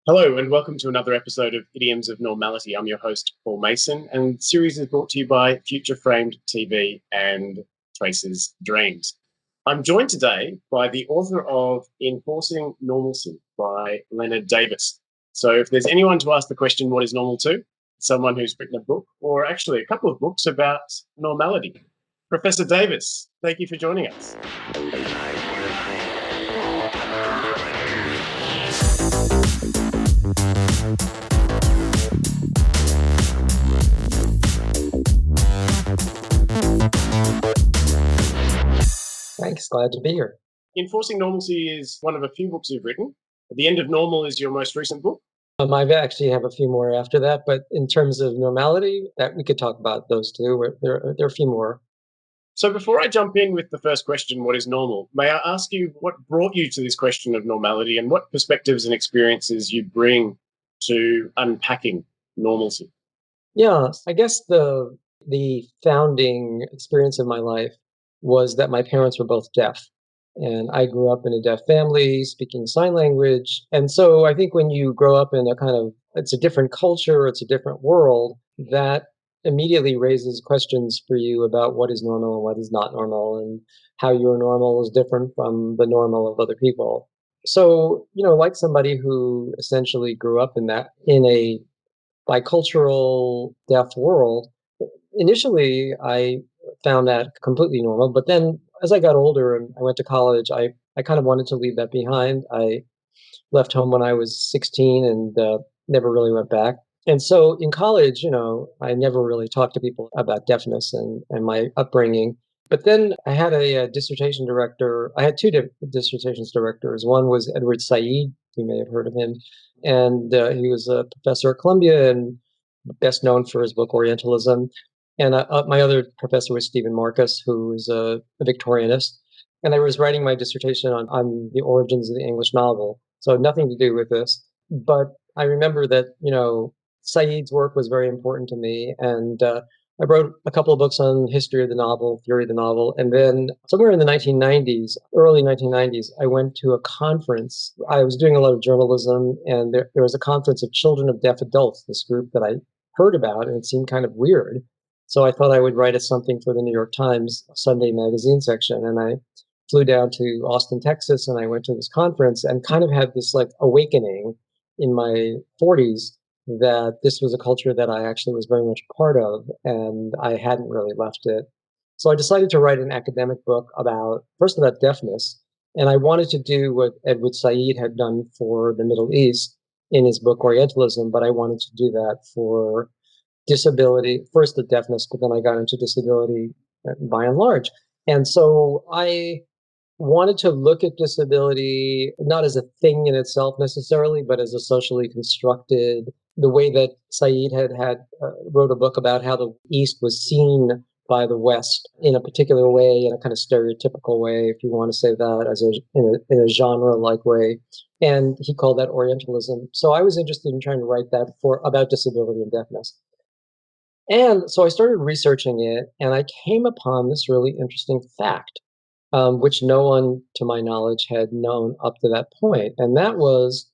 Hello, and welcome to another episode of Idioms of Normality. I'm your host, Paul Mason, and the series is brought to you by FutureFramedTV and Traces.Dreams. I'm joined today by the author of Enforcing Normalcy by Lennard Davis. So if there's anyone to ask the question, what is normal to? Someone who's written a book, or actually a couple of books about normality. Professor Davis, thank you for joining us. Thanks, glad to be here. Enforcing Normalcy is one of a few books you've written. The End of Normal is your most recent book. I actually have a few more after that, but in terms of normality, that we could talk about those two. There are a few more. So before I jump in with the first question, what is normal? May I ask you what brought you to this question of normality and what perspectives and experiences you bring to unpacking normalcy? Yeah, I guess the founding experience of my life was that my parents were both deaf. And I grew up in a deaf family speaking sign language. And so I think when you grow up in it's a different culture, it's a different world, that immediately raises questions for you about what is normal and what is not normal, and how your normal is different from the normal of other people. So, like somebody who essentially grew up in a bicultural deaf world, initially I found that completely normal. But then as I got older and I went to college, I kind of wanted to leave that behind. I left home when I was 16 and never really went back. And so in college, I never really talked to people about deafness and my upbringing. But then I had a dissertation director. I had two dissertations directors. One was Edward Said. You may have heard of him. And he was a professor at Columbia and best known for his book Orientalism. And my other professor was Stephen Marcus, who is a Victorianist. And I was writing my dissertation on the origins of the English novel. So nothing to do with this. But I remember that, Said's work was very important to me. And I wrote a couple of books on history of the novel, theory of the novel. And then somewhere in the 1990s, early 1990s, I went to a conference. I was doing a lot of journalism, and there was a conference of children of deaf adults, this group that I heard about, and it seemed kind of weird. So I thought I would write something for the New York Times Sunday magazine section. And I flew down to Austin, Texas, and I went to this conference and kind of had this awakening in my 40s that this was a culture that I actually was very much a part of, and I hadn't really left it. So I decided to write an academic book first about deafness, and I wanted to do what Edward Said had done for the Middle East in his book Orientalism, but I wanted to do that for disability, first the deafness, but then I got into disability by and large. And so I wanted to look at disability not as a thing in itself necessarily, but as a socially constructed, the way that Said wrote a book about how the East was seen by the West in a particular way, in a kind of stereotypical way, if you want to say that, in a genre-like way. And he called that Orientalism. So I was interested in trying to write that about disability and deafness. And so I started researching it, and I came upon this really interesting fact, which no one, to my knowledge, had known up to that point. And that was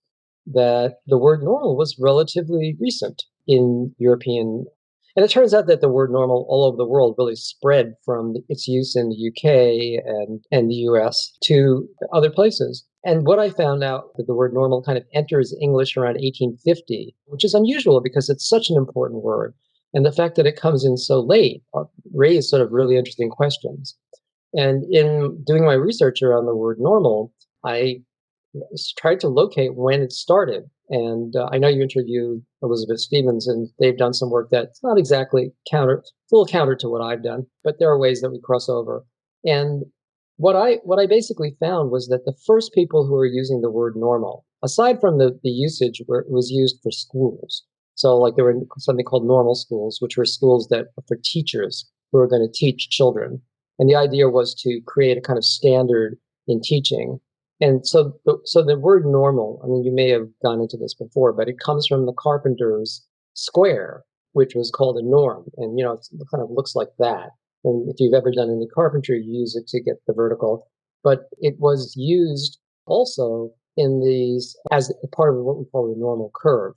that the word normal was relatively recent in European. And it turns out that the word normal all over the world really spread from its use in the UK and the US to other places. And what I found out that the word normal kind of enters English around 1850, which is unusual because it's such an important word. And the fact that it comes in so late raised sort of really interesting questions. And in doing my research around the word normal, I tried to locate when it started. And I know you interviewed Elizabeth Stevens, and they've done some work that's not exactly it's a little counter to what I've done, but there are ways that we cross over. And what I basically found was that the first people who were using the word normal, aside from the usage where it was used for schools, so there were something called normal schools, which were schools that for teachers who were going to teach children. And the idea was to create a kind of standard in teaching. And so the word normal, I mean, you may have gone into this before, but it comes from the carpenter's square, which was called a norm. And, it kind of looks like that. And if you've ever done any carpentry, you use it to get the vertical. But it was used also in these as part of what we call the normal curve.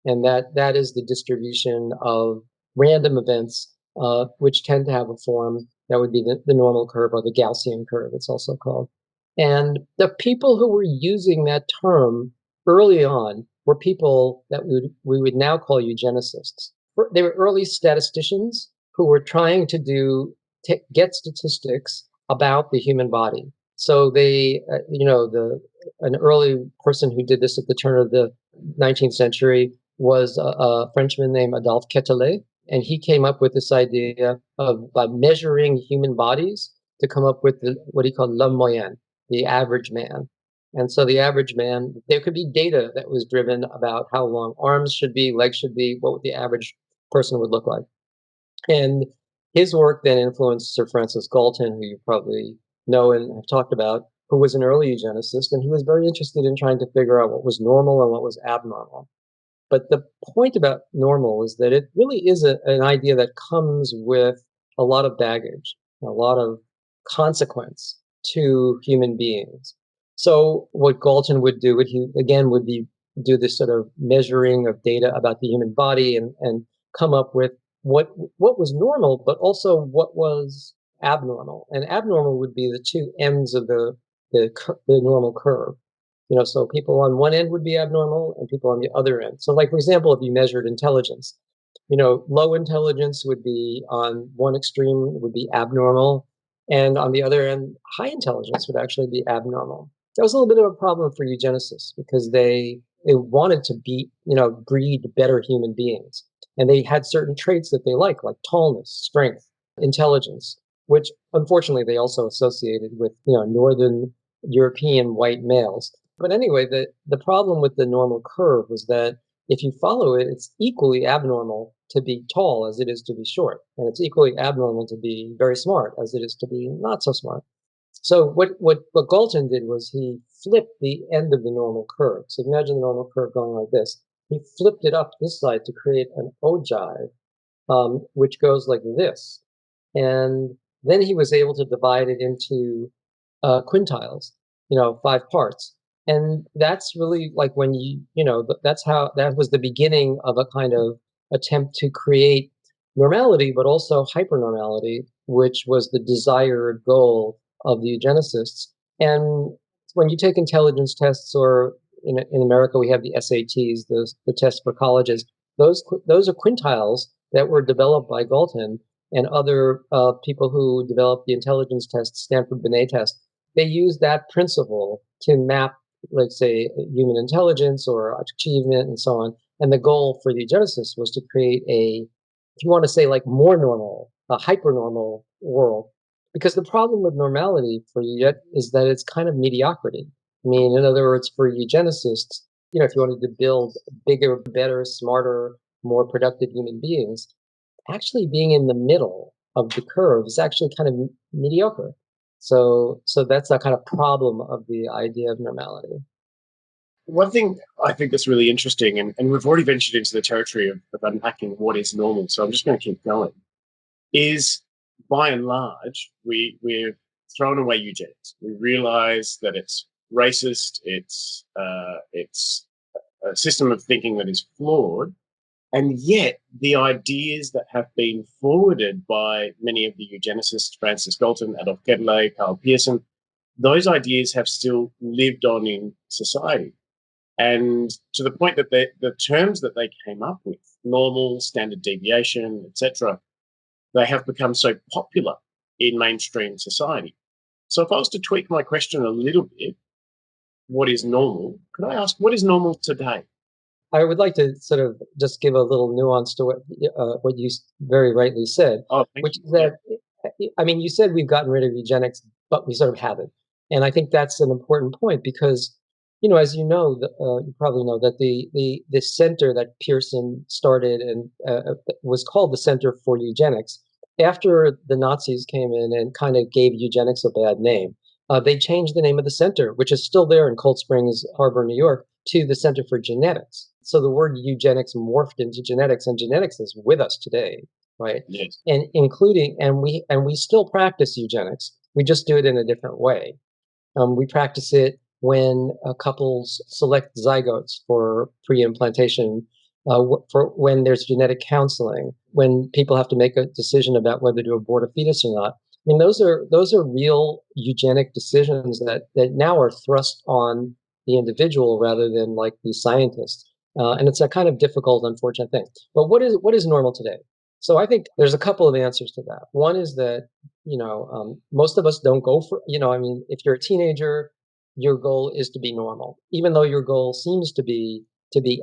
And that is the distribution of random events, which tend to have a form that would be the normal curve or the Gaussian curve, it's also called. And the people who were using that term early on were people that we would now call eugenicists. They were early statisticians who were trying to get statistics about the human body. So they, an early person who did this at the turn of the 19th century was a Frenchman named Adolphe Quetelet, and he came up with this idea of measuring human bodies to come up with what he called l'homme moyen, the average man. And so the average man, there could be data that was driven about how long arms should be, legs should be, what the average person would look like. And his work then influenced Sir Francis Galton, who you probably know and have talked about, who was an early eugenicist, and he was very interested in trying to figure out what was normal and what was abnormal. But the point about normal is that it really is an idea that comes with a lot of baggage, a lot of consequence to human beings. So what Galton would do, would be do this sort of measuring of data about the human body and come up with what was normal, but also what was abnormal. And abnormal would be the two ends of the normal curve. So people on one end would be abnormal and people on the other end. So like, for example, if you measured intelligence, low intelligence would be on one extreme, would be abnormal. And on the other end, high intelligence would actually be abnormal. That was a little bit of a problem for eugenicists because they wanted to breed better human beings. And they had certain traits that they like tallness, strength, intelligence, which unfortunately they also associated with, Northern European white males. But anyway, the problem with the normal curve was that if you follow it, it's equally abnormal to be tall as it is to be short. And it's equally abnormal to be very smart as it is to be not so smart. So what Galton did was he flipped the end of the normal curve. So imagine the normal curve going like this. He flipped it up this side to create an ogive, which goes like this. And then he was able to divide it into quintiles, 5 parts. And that's really like when that was the beginning of a kind of attempt to create normality, but also hypernormality, which was the desired goal of the eugenicists. And when you take intelligence tests, or in America, we have the SATs, the tests for colleges, those are quintiles that were developed by Galton and other people who developed the intelligence test, Stanford-Binet test. They use that principle to map, let's say, human intelligence or achievement and so on. And the goal for the eugenicists was to create if you want to say more normal, a hypernormal world. Because the problem with normality for you is that it's kind of mediocrity. I mean, in other words, for eugenicists, if you wanted to build bigger, better, smarter, more productive human beings, actually being in the middle of the curve is actually kind of mediocre. So that's a kind of problem of the idea of normality. One thing I think that's really interesting, and we've already ventured into the territory of unpacking what is normal, so I'm just going to keep going, is by and large, we've thrown away eugenics. We realize that it's racist, it's a system of thinking that is flawed, and yet the ideas that have been forwarded by many of the eugenicists, Francis Galton, Adolphe Quetelet, Karl Pearson, those ideas have still lived on in society. And to the point that the terms that they came up with, normal, standard deviation, etc., they have become so popular in mainstream society. So if I was to tweak my question a little bit, what is normal? Could I ask, what is normal today? I would like to sort of just give a little nuance to what you very rightly said, which is that, I mean, you said we've gotten rid of eugenics, but we sort of haven't. And I think that's an important point because, as you know, you probably know that the center that Pearson started and was called the Center for Eugenics after the Nazis came in and kind of gave eugenics a bad name. They changed the name of the center, which is still there in Cold Springs Harbor, New York, to the Center for Genetics. So the word eugenics morphed into genetics, and genetics is with us today, right? Yes. And we still practice eugenics. We just do it in a different way. We practice it when couples select zygotes for pre-implantation, for when there's genetic counseling, when people have to make a decision about whether to abort a fetus or not. I mean, those are real eugenic decisions that now are thrust on the individual rather than like the scientists. And it's a kind of difficult, unfortunate thing. But what is normal today? So I think there's a couple of answers to that. One is that most of us don't go for, I mean, if you're a teenager, your goal is to be normal, even though your goal seems to be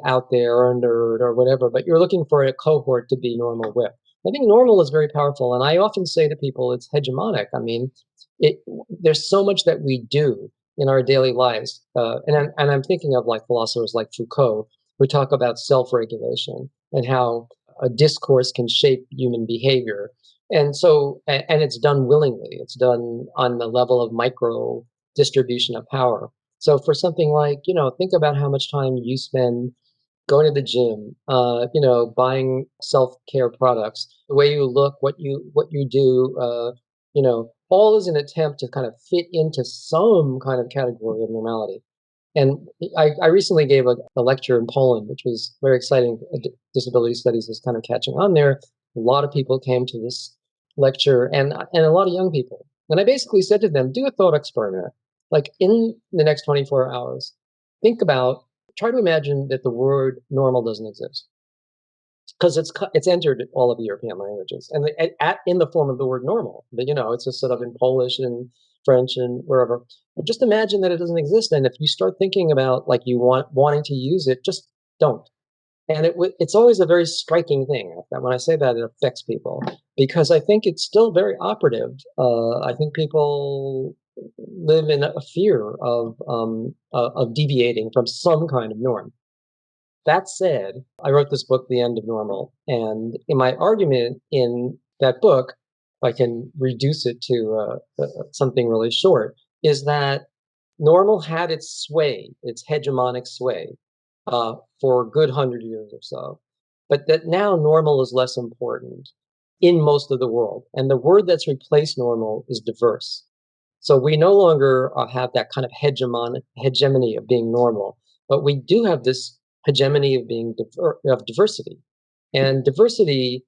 out there or nerd or whatever, but you're looking for a cohort to be normal with. I think normal is very powerful, and I often say to people it's hegemonic. I mean, it there's so much that we do in our daily lives, and I'm thinking of like philosophers like Foucault who talk about self-regulation and how a discourse can shape human behavior. And it's done willingly. It's done on the level of micro distribution of power. So for something like, think about how much time you spend going to the gym, buying self-care products, the way you look, what you do, all is an attempt to kind of fit into some kind of category of normality. And I recently gave a lecture in Poland, which was very exciting. Disability studies is kind of catching on there. A lot of people came to this lecture, and a lot of young people. And I basically said to them, do a thought experiment. Like in the next 24 hours, think about, try to imagine that the word normal doesn't exist because it's entered all of the European languages and in the form of the word normal. But it's just sort of in Polish and French and wherever. But just imagine that it doesn't exist, and if you start thinking about like you wanting to use it, just don't. And it's always a very striking thing that when I say that it affects people because I think it's still very operative. I think people live in a fear of deviating from some kind of norm. That said, I wrote this book, The End of Normal, and in my argument in that book, if I can reduce it to something really short, is that normal had its sway, its hegemonic sway, for a good 100 years or so, but that now normal is less important in most of the world, and the word that's replaced normal is diverse. So we no longer have that kind of hegemony of being normal, but we do have this hegemony of being of diversity. And diversity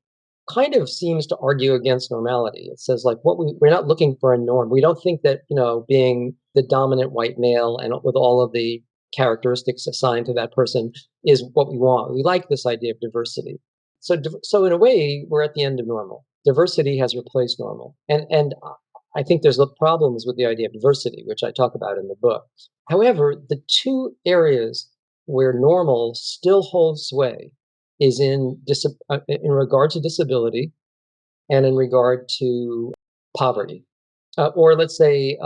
kind of seems to argue against normality. It says like we're not looking for a norm. We don't think that, being the dominant white male and with all of the characteristics assigned to that person is what we want. We like this idea of diversity. So in a way, we're at the end of normal. Diversity has replaced normal. And I think there's problems with the idea of diversity, which I talk about in the book. However, the two areas where normal still holds sway is in regard to disability and in regard to poverty. Or let's say,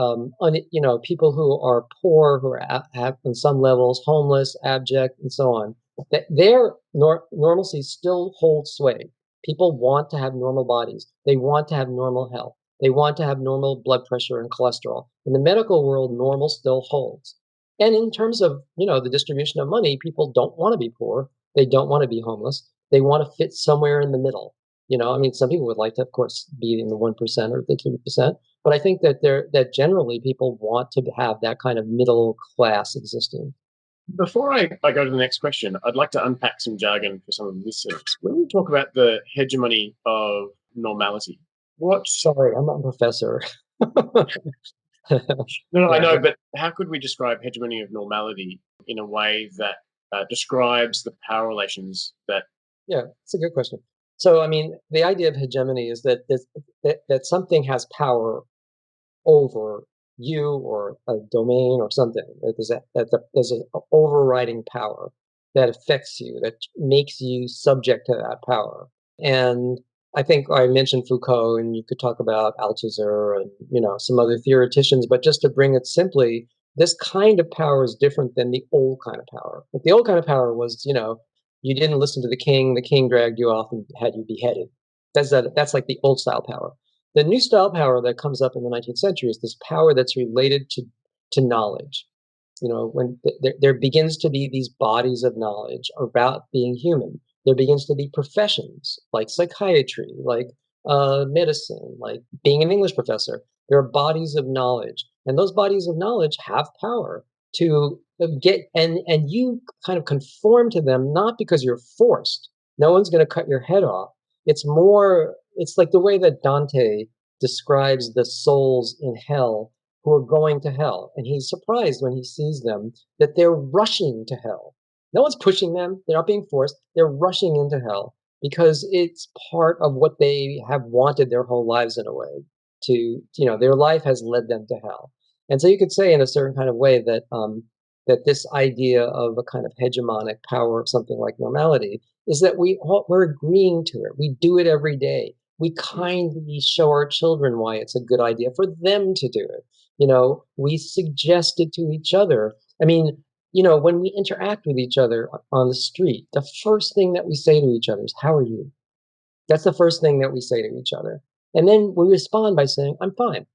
people who are poor, who are have on some levels homeless, abject, and so on. That their normalcy still holds sway. People want to have normal bodies. They want to have normal health. They want to have normal blood pressure and cholesterol. In the medical world, normal still holds. And in terms of the distribution of money, people don't want to be poor. They don't want to be homeless. They want to fit somewhere in the middle. I mean, some people would like to, of course, be in the 1% or the 2%. But I think that generally people want to have that kind of middle class existing. Before I go to the next question, I'd like to unpack some jargon for some of the listeners. When you talk about the hegemony of normality, what? Sorry, I'm not a professor. No, I Yeah, know, but how could we describe hegemony of normality in a way that describes the power relations that? yeah, it's a good question. So, I mean, the idea of hegemony is that something has power over you or a domain or something. There's an overriding power that affects you, that makes you subject to that power. And I think I mentioned Foucault, and you could talk about Althusser and some other theoreticians. But just to bring it simply, this kind of power is different than the old kind of power. But the old kind of power was, you didn't listen to the king dragged you off and had you beheaded. That's like the old style power. The new style power that comes up in the 19th century is this power that's related to knowledge. When there begins to be these bodies of knowledge about being human, there begins to be professions like psychiatry, like medicine, like being an English professor. There are bodies of knowledge, and those bodies of knowledge have power. to get, and you kind of conform to them, not because you're forced. No one's going to cut your head off. It's more, it's like the way that Dante describes the souls in hell who are going to hell. And he's surprised when he sees them that they're rushing to hell. No one's pushing them. They're not being forced. They're rushing into hell because it's part of what they have wanted their whole lives in a way. Their life has led them to hell. And so you could say in a certain kind of way that that this idea of a kind of hegemonic power of something like normality is that we're agreeing to it. We do it every day. We kindly show our children why it's a good idea for them to do it. We suggest it to each other. I mean, when we interact with each other on the street, the first thing that we say to each other is, "How are you?" That's the first thing that we say to each other. And then we respond by saying, "I'm fine,"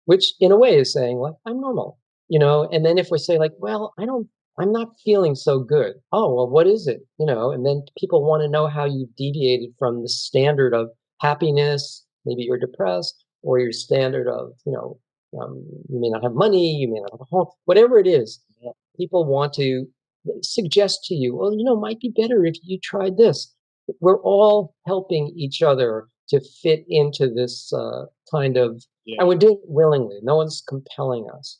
which in a way is saying, like, "I'm normal." And then if we say, like, "Well, I'm not feeling so good." "Oh, well, what is it?" And then people want to know how you deviated from the standard of happiness. Maybe you're depressed, or your standard of, you may not have money, you may not have a home, whatever it is. People want to suggest to you, well, it might be better if you tried this. We're all helping each other to fit into this kind of, and we're doing it willingly. No one's compelling us.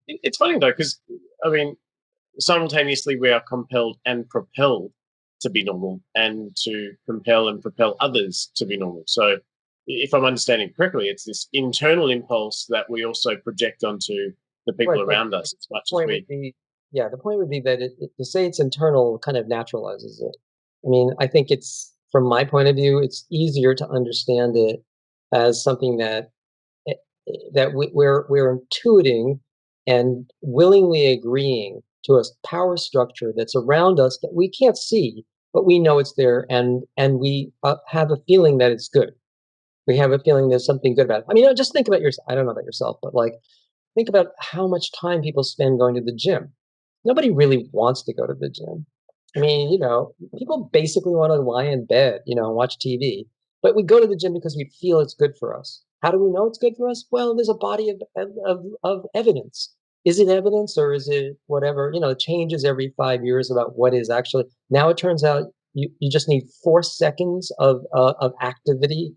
It's funny though, because I mean, simultaneously we are compelled and propelled to be normal, and to compel and propel others to be normal. So, if I'm understanding correctly, it's this internal impulse that we also project onto the people Right. around us as much as we. The point would be that to say it's internal kind of naturalizes it. I mean, I think from my point of view, it's easier to understand it as something eh, that we're intuiting and willingly agreeing to a power structure that's around us that we can't see, but we know it's there, and we have a feeling that it's good. We have a feeling there's something good about it. I mean, just think about yourself. I don't know about yourself, but like, think about how much time people spend going to the gym. Nobody really wants to go to the gym. I mean, people basically want to lie in bed, and watch TV. But we go to the gym because we feel it's good for us. How do we know it's good for us? Well, there's a body of evidence. Is it evidence, or is it whatever? It changes every 5 years about what is actually. Now it turns out you just need 4 seconds of activity,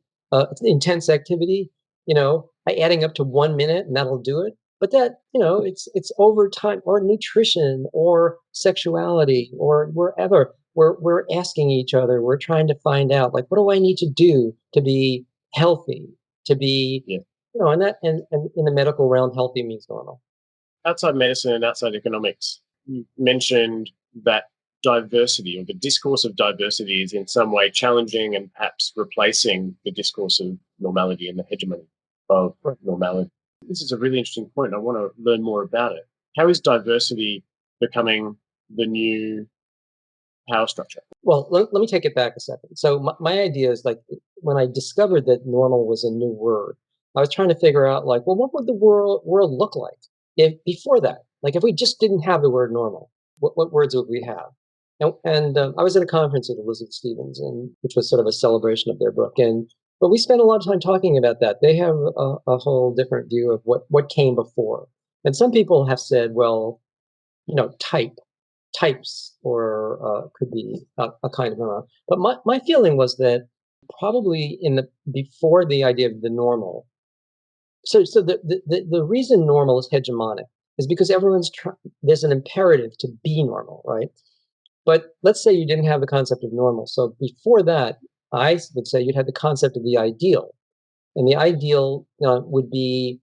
intense activity, adding up to 1 minute, and that'll do it. But that, it's over time, or nutrition, or sexuality, or wherever. We're asking each other, we're trying to find out, like, what do I need to do to be healthy, to be, Yeah. and in the medical realm, healthy means normal. Outside medicine and outside economics, you mentioned that diversity, or the discourse of diversity, is in some way challenging and perhaps replacing the discourse of normality and the hegemony of Right. normality. This is a really interesting point. I want to learn more about it. How is diversity becoming the new power structure? Well, let me take it back a second. So my idea is, like, when I discovered that normal was a new word, I was trying to figure out, like, well, what would the world look like if before that? Like, if we just didn't have the word normal, what words would we have? And I was at a conference with Elizabeth Stevens, and which was sort of a celebration of their book. But we spent a lot of time talking about that. They have a whole different view of what came before. And some people have said, well, types, or could be a kind of neuron. But my feeling was that probably before the idea of the normal. So the reason normal is hegemonic is because there's an imperative to be normal, right? But let's say you didn't have the concept of normal. So before that, I would say you'd have the concept of the ideal, and the ideal would be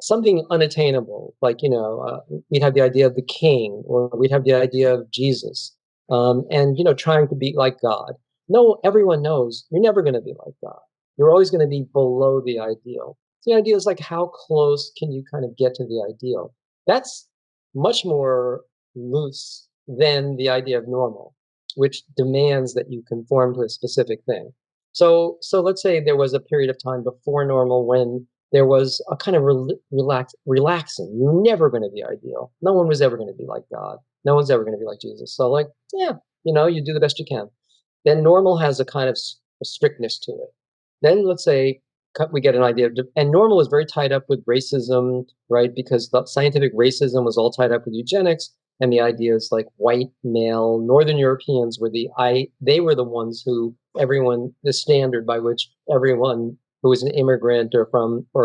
something unattainable, like, we'd have the idea of the king, or we'd have the idea of Jesus, and trying to be like God. No, everyone knows you're never going to be like God. You're always going to be below the ideal. So the idea is, like, how close can you kind of get to the ideal? That's much more loose than the idea of normal, which demands that you conform to a specific thing. So let's say there was a period of time before normal when there was a kind of relaxing. You're never going to be ideal. No one was ever going to be like God. No one's ever going to be like Jesus. So, like, yeah, you do the best you can. Then normal has a kind of a strictness to it. Then let's say we get an idea of, and normal is very tied up with racism, right? Because the scientific racism was all tied up with eugenics, and the idea is like white male Northern Europeans were they were the ones who the standard by which everyone who was an immigrant or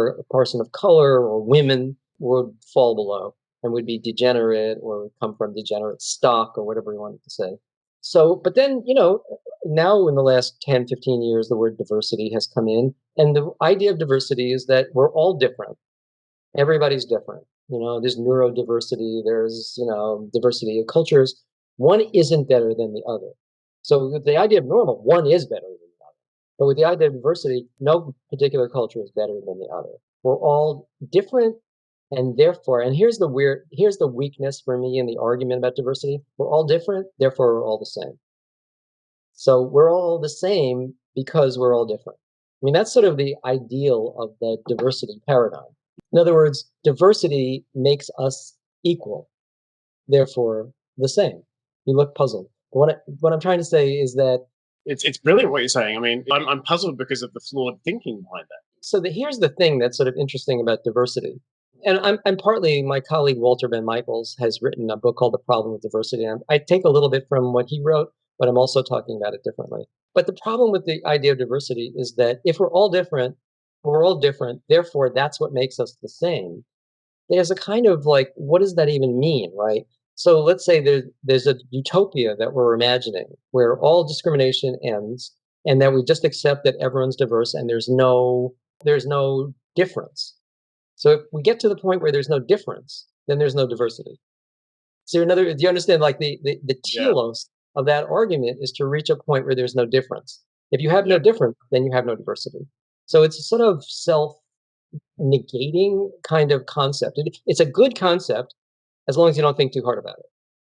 a person of color or women would fall below and would be degenerate or would come from degenerate stock or whatever you wanted to say. So, but then, now in the last 10, 15 years, the word diversity has come in. And the idea of diversity is that we're all different. Everybody's different. There's neurodiversity, there's, diversity of cultures. One isn't better than the other. So with the idea of normal, one is better than the other. But with the idea of diversity, no particular culture is better than the other. We're all different, and therefore, and here's the weakness for me in the argument about diversity. We're all different, therefore we're all the same. So we're all the same because we're all different. I mean, that's sort of the ideal of the diversity paradigm. In other words, diversity makes us equal, therefore the same. You look puzzled. What I'm trying to say is that it's brilliant what you're saying. I mean, I'm puzzled because of the flawed thinking behind that. So here's the thing that's sort of interesting about diversity. And I'm partly, my colleague Walter Ben Michaels has written a book called The Problem with Diversity. And I take a little bit from what he wrote, but I'm also talking about it differently. But the problem with the idea of diversity is that if we're all different, therefore that's what makes us the same. There's a kind of like, what does that even mean, right? So let's say there's a utopia that we're imagining where all discrimination ends and that we just accept that everyone's diverse and there's no difference. So if we get to the point where there's no difference, then there's no diversity. So do you understand? Like the telos of that argument is to reach a point where there's no difference. If you have no difference, then you have no diversity. So it's a sort of self-negating kind of concept. It's a good concept as long as you don't think too hard about it.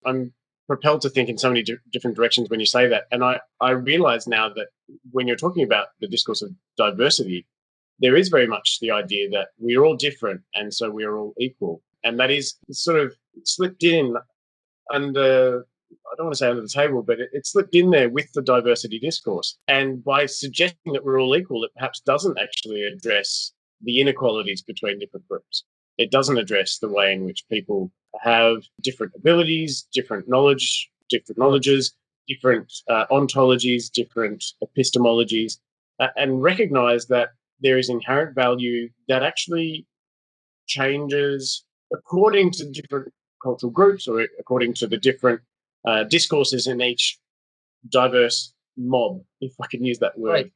I'm propelled to think in so many different directions when you say that. And I realize now that when you're talking about the discourse of diversity, there is very much the idea that we're all different and so we're all equal. And that is sort of slipped in under, I don't want to say under the table, but it slipped in there with the diversity discourse. And by suggesting that we're all equal, it perhaps doesn't actually address the inequalities between different groups. It doesn't address the way in which people have different abilities, different knowledges, different ontologies, different epistemologies, and recognize that there is inherent value that actually changes according to different cultural groups or according to the different discourses in each diverse mob, if I can use that word.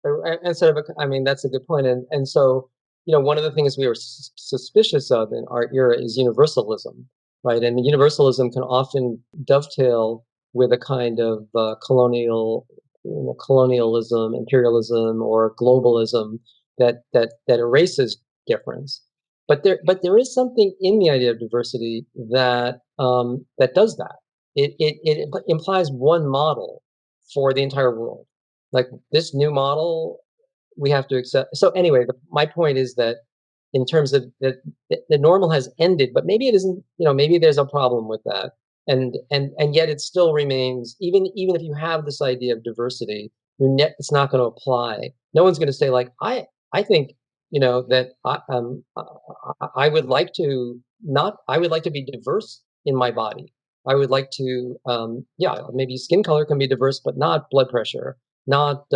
Right. And sort of, I mean, that's a good point. And so, one of the things we were suspicious of in our era is universalism, right? And universalism can often dovetail with a kind of colonialism, imperialism, or globalism that erases difference. But there is something in the idea of diversity that does that. It implies one model for the entire world. Like this new model, we have to accept. So anyway, my point is that in terms of that, the normal has ended, but maybe it isn't. Maybe there's a problem with that, and yet it still remains. Even if you have this idea of diversity, it's not going to apply. No one's going to say like I think that I would like to not. I would like to be diverse in my body. I would like to, maybe skin color can be diverse, but not blood pressure, not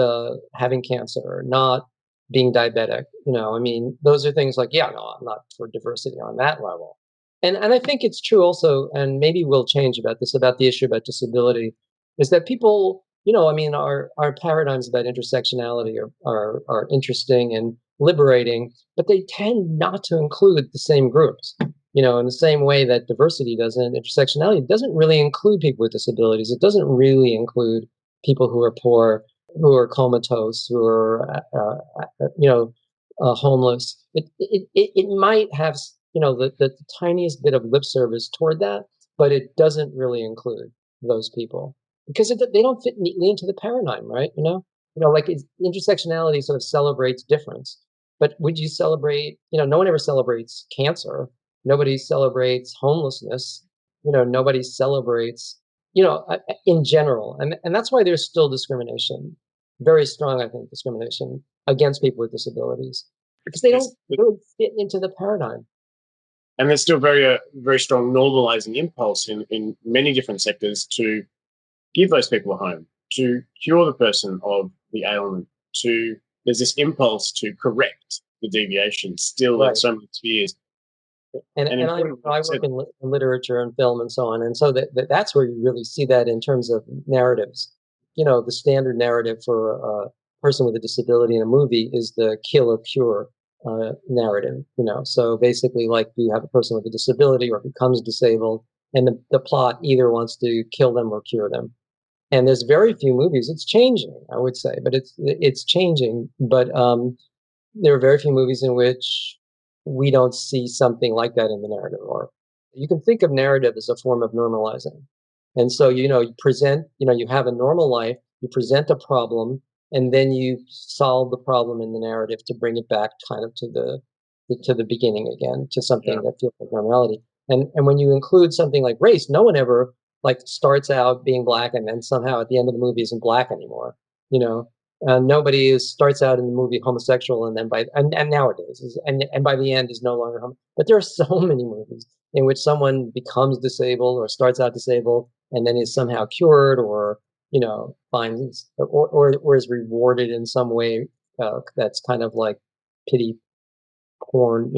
having cancer, not being diabetic. I mean, those are things like, no, I'm not for diversity on that level. And I think it's true also, and maybe we'll change about this, about the issue about disability, is that people, I mean, our paradigms about intersectionality are interesting and liberating, but they tend not to include the same groups. In the same way that diversity doesn't, intersectionality doesn't really include people with disabilities. It doesn't really include people who are poor, who are comatose, who are, homeless. It might have, the tiniest bit of lip service toward that, but it doesn't really include those people because they don't fit neatly into the paradigm, right? Like intersectionality sort of celebrates difference. But would you celebrate, no one ever celebrates cancer. Nobody celebrates homelessness. Nobody celebrates, in general. And that's why there's still discrimination. very strong, I think, discrimination against people with disabilities because they don't There's, really fit into the paradigm. and there's still very strong normalizing impulse in many different sectors to give those people a home, to cure the person of the ailment, to there's this impulse to correct the deviation still in Right. so many spheres. And And important what I you work said. in literature and film and so on, and so that's where you really see that in terms of narratives. You know, the standard narrative for a person with a disability in a movie is the kill or cure narrative. You know, so basically, like you have a person with a disability or becomes disabled, and the plot either wants to kill them or cure them. And there's very few movies. It's changing, I would say, but it's changing. But there are very few movies in which we don't see something like that in the narrative. Or you can think of narrative as a form of normalizing. And so, you present, you have a normal life, you present a problem, and then you solve the problem in the narrative to bring it back kind of to the beginning again, to Yeah. something that feels like normality. And when you include something like race, no one ever like starts out being black and then somehow at the end of the movie isn't black anymore. You know, nobody starts out in the movie homosexual and then and nowadays and by the end is no longer homo. But there are so many movies in which someone becomes disabled or starts out disabled and then is somehow cured or finds or is rewarded in some way that's kind of like pity porn.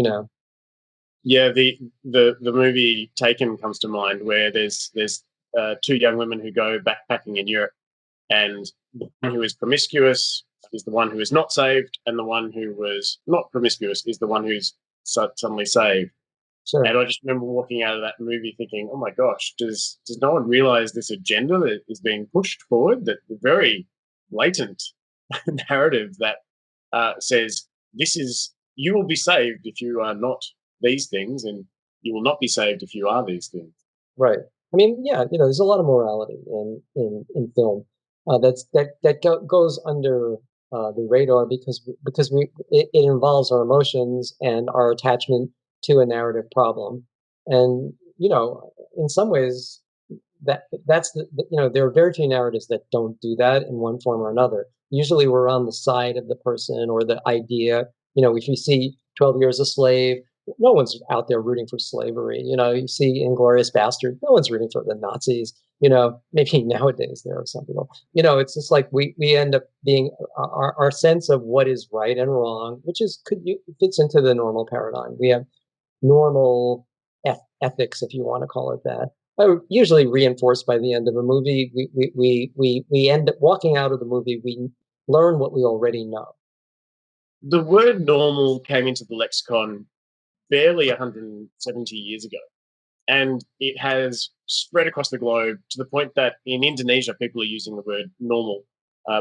Yeah, the movie Taken comes to mind, where there's two young women who go backpacking in Europe, and the one who is promiscuous is the one who is not saved, and the one who was not promiscuous is the one who's suddenly saved. Sure. And I just remember walking out of that movie thinking, "Oh my gosh, does no one realize this agenda that is being pushed forward? That the very blatant narrative that says this is you will be saved if you are not these things, and you will not be saved if you are these things." Right. I mean, yeah, there's a lot of morality in film that goes under the radar because it involves our emotions and our attachment to a narrative problem, and in some ways there are very few narratives that don't do that in one form or another. Usually, we're on the side of the person or the idea. If you see 12 Years a Slave, no one's out there rooting for slavery. You see Inglorious Bastard, no one's rooting for the Nazis. Maybe nowadays there are some people. It's just like we end up being our sense of what is right and wrong, which fits into the normal paradigm. We have normal ethics, if you want to call it that, are usually reinforced by the end of a movie. We end up walking out of the movie. We learn what we already know. The word normal came into the lexicon barely 170 years ago, and it has spread across the globe to the point that in Indonesia, people are using the word normal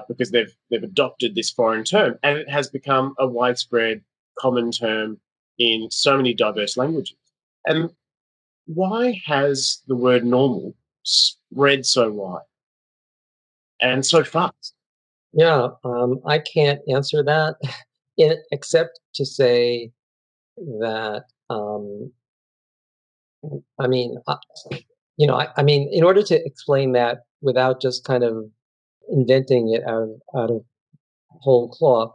because they've adopted this foreign term, and it has become a widespread common term in so many diverse languages. And why has the word normal spread so wide and so fast? Yeah, I can't answer that except to say that I mean, I mean, in order to explain that without just kind of inventing it out of whole cloth,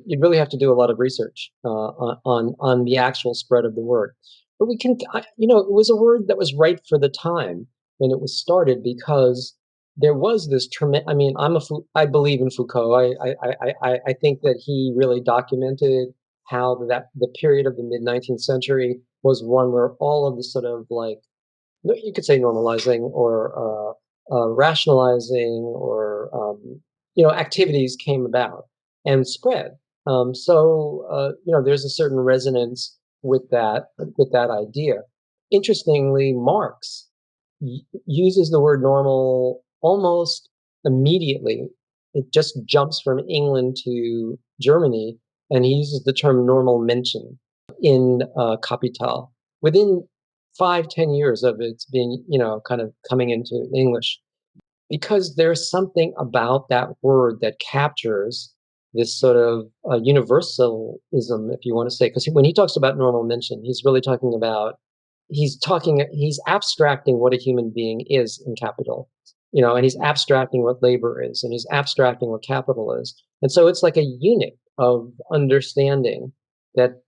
you'd really have to do a lot of research on the actual spread of the word. But it was a word that was right for the time when it was started because there was this tremendous. I mean, I believe in Foucault. I think that he really documented how that the period of the mid 19th century was one where all of the sort of like you could say normalizing or rationalizing or activities came about and spread. There's a certain resonance with that idea. Interestingly, Marx uses the word normal almost immediately. It just jumps from England to Germany, and he uses the term normal mention in Capital within 5-10 years of its being, kind of coming into English, because there's something about that word that captures this sort of universalism, if you want to say, because when he talks about normal mention, he's really talking about, he's abstracting what a human being is in capital. and he's abstracting what labor is, and he's abstracting what capital is. And so it's like a unit of understanding that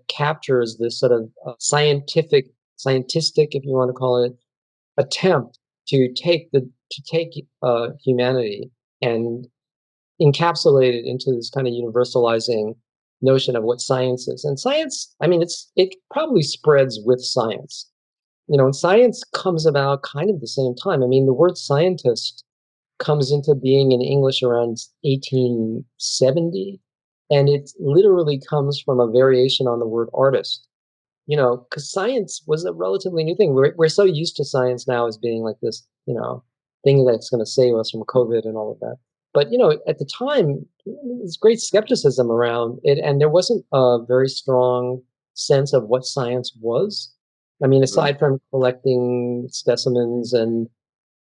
captures this sort of scientific, if you want to call it, attempt to take humanity and encapsulate it into this kind of universalizing notion of what science is. And science, I mean, it probably spreads with science. And science comes about kind of the same time. I mean, the word scientist comes into being in English around 1870, and it literally comes from a variation on the word artist. Because science was a relatively new thing. We're so used to science now as being like this, thing that's going to save us from COVID and all of that. But at the time, there's great skepticism around it, and there wasn't a very strong sense of what science was. I mean, Mhm. aside from collecting specimens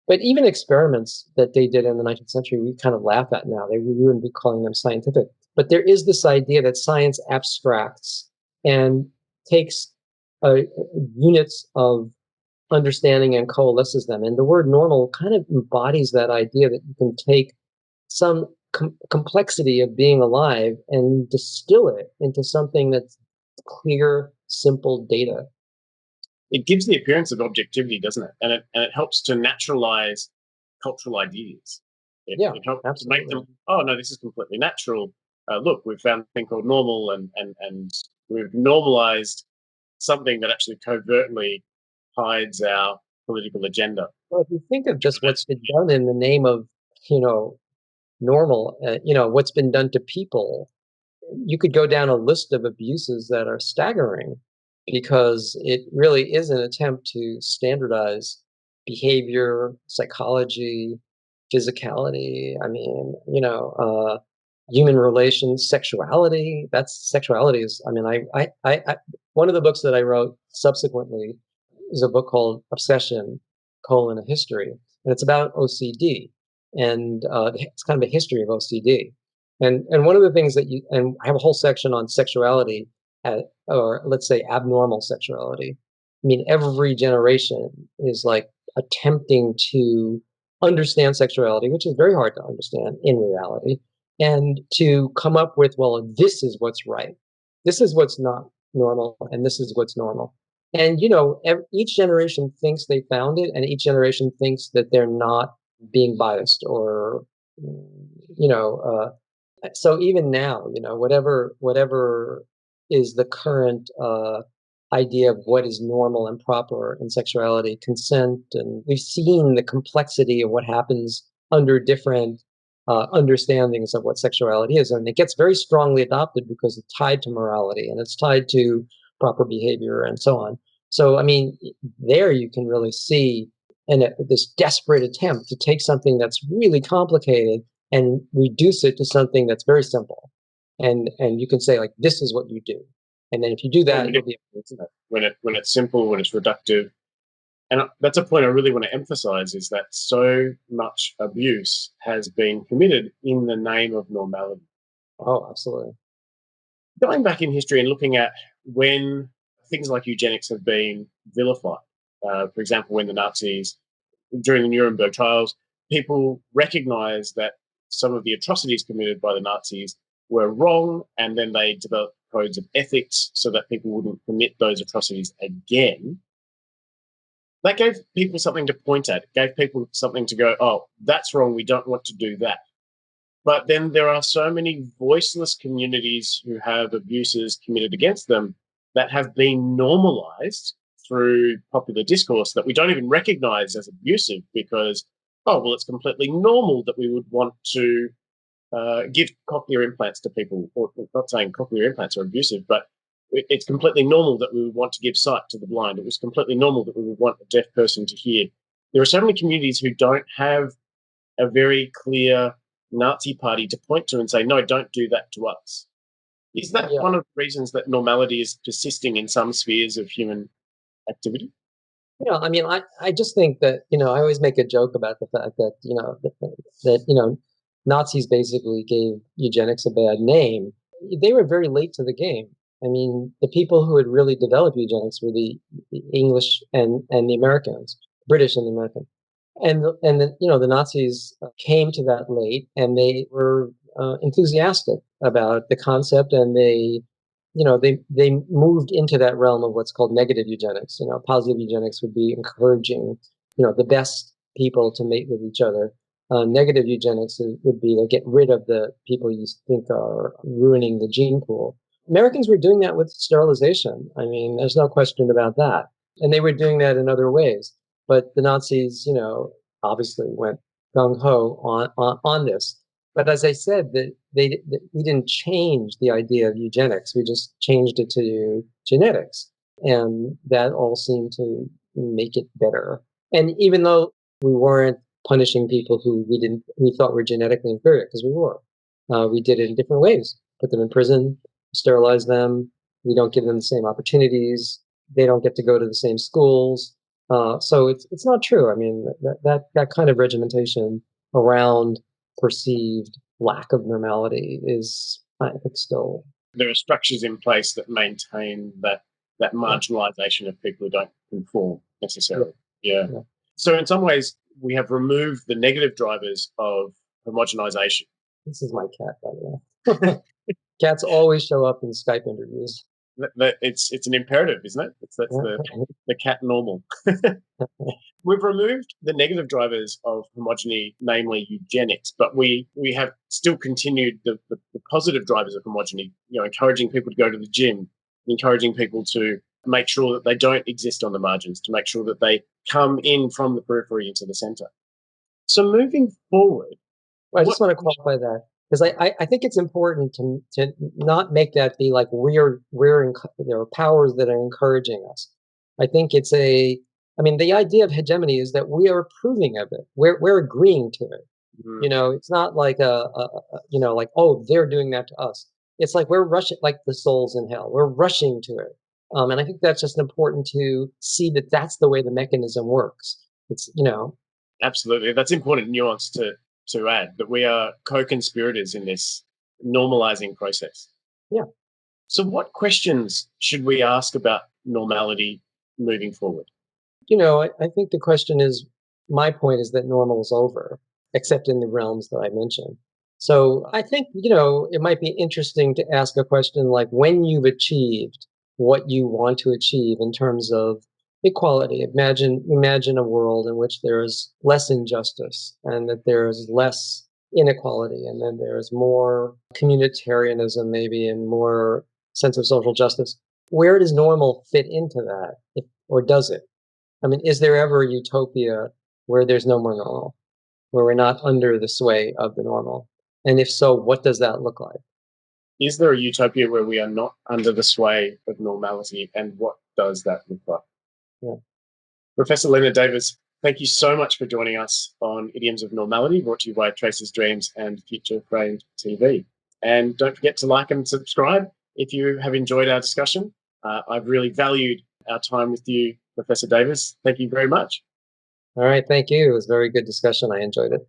but even experiments that they did in the 19th century, we kind of laugh at now. We wouldn't be calling them scientific. But there is this idea that science abstracts and takes units of understanding and coalesces them. And the word normal kind of embodies that idea that you can take some complexity of being alive and distill it into something that's clear, simple data. It gives the appearance of objectivity, doesn't it? And it helps to naturalize cultural ideas. Yeah, It helps to make absolutely. them, oh no, this is completely natural. Look, we've found a thing called normal, and we've normalized something that actually covertly hides our political agenda. Well, if you think of just what's That's been done in the name of, you know, normal, what's been done to people, you could go down a list of abuses that are staggering because it really is an attempt to standardize behavior, psychology, physicality. I mean, human relations, sexuality. Sexuality is, I mean, one of the books that I wrote subsequently is a book called Obsession, colon, a history. And it's about OCD. And it's kind of a history of OCD. And one of the things and I have a whole section on sexuality, or let's say abnormal sexuality. I mean, every generation is like attempting to understand sexuality, which is very hard to understand in reality, and to come up with, well, this is what's right, this is what's not normal, and this is what's normal. And each generation thinks they found it, and each generation thinks that they're not being biased or mm, you know so even now, whatever is the current idea of what is normal and proper in sexuality, consent, and we've seen the complexity of what happens under different understandings of what sexuality is, and it gets very strongly adopted because it's tied to morality and it's tied to proper behavior and so on. So, I mean, there you can really see this desperate attempt to take something that's really complicated and reduce it to something that's very simple. And you can say, like, this is what you do. And then if you do very that, you'll be manipulative, isn't it? When it's simple, when it's reductive. And that's a point I really want to emphasize, is that so much abuse has been committed in the name of normality. oh, absolutely. Going back in history and looking at when things like eugenics have been vilified, for example, when the Nazis, during the Nuremberg trials, people recognized that some of the atrocities committed by the Nazis were wrong, and then they developed codes of ethics so that people wouldn't commit those atrocities again. That gave people something to point at. It gave people something to go, oh, that's wrong. We don't want to do that. But then there are so many voiceless communities who have abuses committed against them that have been normalized through popular discourse that we don't even recognize as abusive because, oh, well, it's completely normal that we would want to give cochlear implants to people. Or not saying cochlear implants are abusive, but it's completely normal that we would want to give sight to the blind. It was completely normal that we would want a deaf person to hear. There are so many communities who don't have a very clear Nazi party to point to and say, no, don't do that to us. Is that Yeah. one of the reasons that normality is persisting in some spheres of human activity? I mean, I just think that, I always make a joke about the fact that, Nazis basically gave eugenics a bad name. They were very late to the game. I mean, the people who had really developed eugenics were the English and the Americans, British and the American. And the Nazis came to that late, and they were enthusiastic about the concept, and they moved into that realm of what's called negative eugenics. Positive eugenics would be encouraging the best people to mate with each other. Negative eugenics would be to get rid of the people you think are ruining the gene pool. Americans were doing that with sterilization. I mean, there's no question about that. And they were doing that in other ways. But the Nazis, obviously went gung ho on this. But as I said, we didn't change the idea of eugenics. We just changed it to genetics. And that all seemed to make it better. And even though we weren't punishing people who we thought were genetically inferior, because we were, we did it in different ways. Put them in prison, sterilize them. We don't give them the same opportunities. They don't get to go to the same schools. So it's not true. I mean, that kind of regimentation around perceived lack of normality is, I think, still. There are structures in place that maintain that marginalization of people who don't conform necessarily. Yeah. So in some ways, we have removed the negative drivers of homogenization. This is my cat, by the way. Cats always show up in Skype interviews. It's an imperative, isn't it? That's the cat normal. We've removed the negative drivers of homogeny, namely eugenics, but we have still continued the positive drivers of homogeny, encouraging people to go to the gym, encouraging people to make sure that they don't exist on the margins, to make sure that they come in from the periphery into the center. So moving forward. I just want to qualify that, because I think it's important to not make that be like there are powers that are encouraging us. I think the idea of hegemony is that we are approving of it. We're agreeing to it. Mm-hmm. It's not like like, oh, they're doing that to us. It's like we're rushing, like the souls in hell. We're rushing to it. And I think that's just important to see that that's the way the mechanism works. It's Absolutely. That's important nuance to add, that we are co-conspirators in this normalizing process. Yeah. So what questions should we ask about normality moving forward? I think the question is, my point is that normal is over, except in the realms that I mentioned. So I think, it might be interesting to ask a question like, when you've achieved what you want to achieve in terms of equality, imagine a world in which there is less injustice and that there is less inequality, and then there's more communitarianism maybe and more sense of social justice. Where does normal fit into that, or does it? I mean, is there ever a utopia where there's no more normal, where we're not under the sway of the normal? And if so, what does that look like? Is there a utopia where we are not under the sway of normality, and what does that look like? Yeah. Professor Lennard Davis, thank you so much for joining us on Idioms of Normality, brought to you by Traces.Dreams and FutureFramedTV. And don't forget to like and subscribe if you have enjoyed our discussion. I've really valued our time with you, Professor Davis. Thank you very much. All right. Thank you. It was a very good discussion. I enjoyed it.